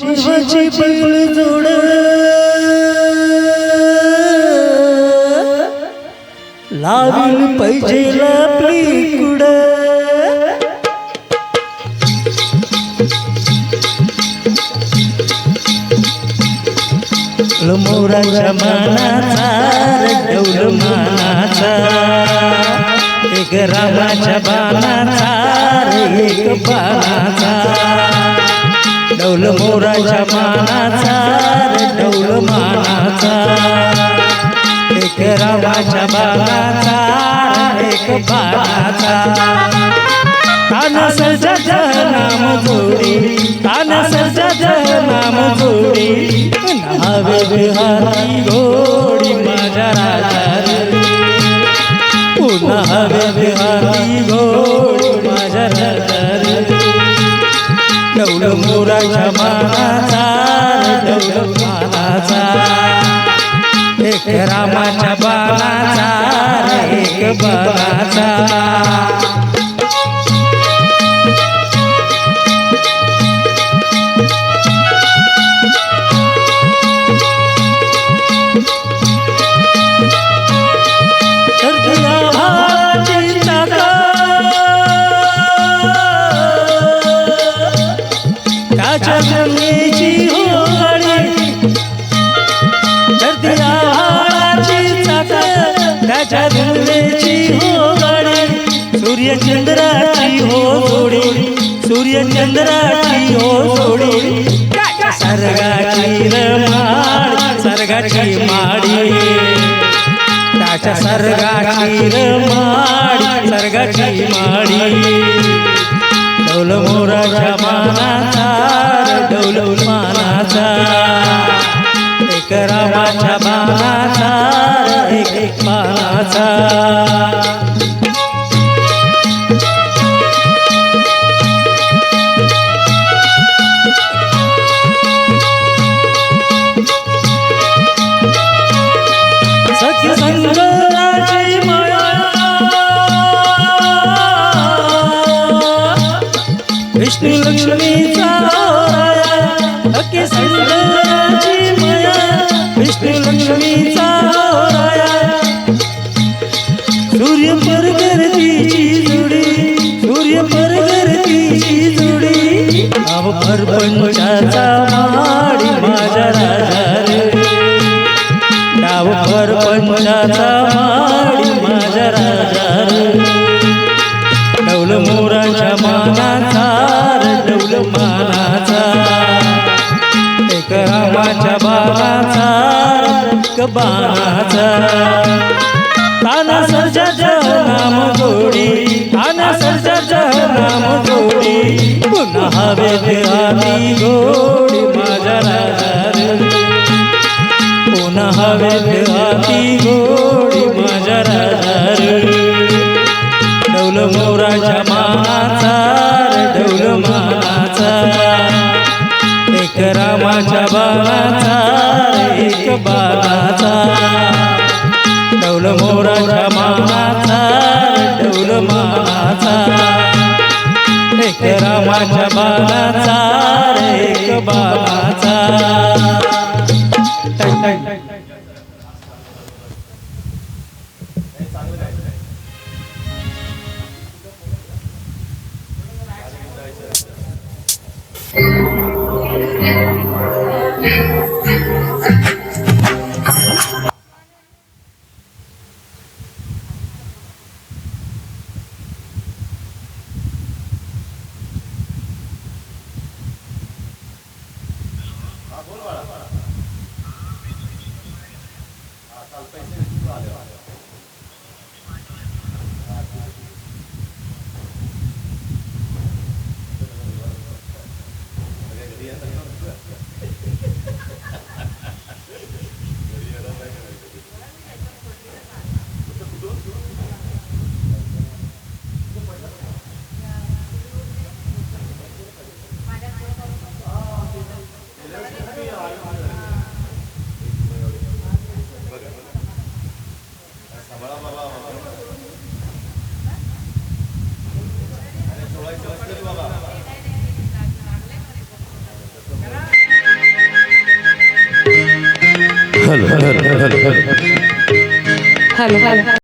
शिवाची बैल जोड लावील पाहिजे आपली कुड मोराच्या मानाचा डौल मानाचा एक रामाच्या बाणाचा एक बाणाचा डौल मोराच्या मानाचा डौल मानाचा एक रामाच्या बाणाचा एक बाणाचा तान सर्जाचा नाम जोडी तान सर्जाचा नाम जोडी हवे बिहारी घोडी माझ्या राजा पुन्हा हवे बिहारी घोडी माझ्या राजा डौल मोराच्या मानाचा डौल मानाचा एक रामाच्या बाणाचा एक बाणाचा सूर्य चंद्राची हो जोडी सूर्य चंद्राची हो जोडी सर्गाची रमाड सर्गाची माडी त्याच्या सर्गाची रमाड सर्गाची माडी डौल मोराच्या मानाचा डौल मानाचा एक रामाच्या बाणाचा एक बाणाचा विष्णू लक्ष्मीचा अके सुंदराची माया विष्णू लक्ष्मीचा सूर्य परगरतीची जोडी सूर्य परगरतीची जोडी अव परपंचाचा माडी माझ्या राजा डाव परपंचाचा माडी माझ्या राजा डौल मोराच्या मानाचा डौल मानाचा एक रामाच्या बाणाचा एक बाणाचा ताना सर्जाचा नाम जोडी ताना सर्जाचा नाम जोडी पुन्हा हवेत आली घोडी माझ्या राजा पुन्हा हवेत आली घोडी माझ्या राजा डौल मोराच्या मानाचा डौल मानाचा एक रामाच्या बाणाचा एक बाणाचा डौल मोराच्या मानाचा डौल मानाचा एक रामाच्या बाणाचा एक बाणाचा बाबा हॅलो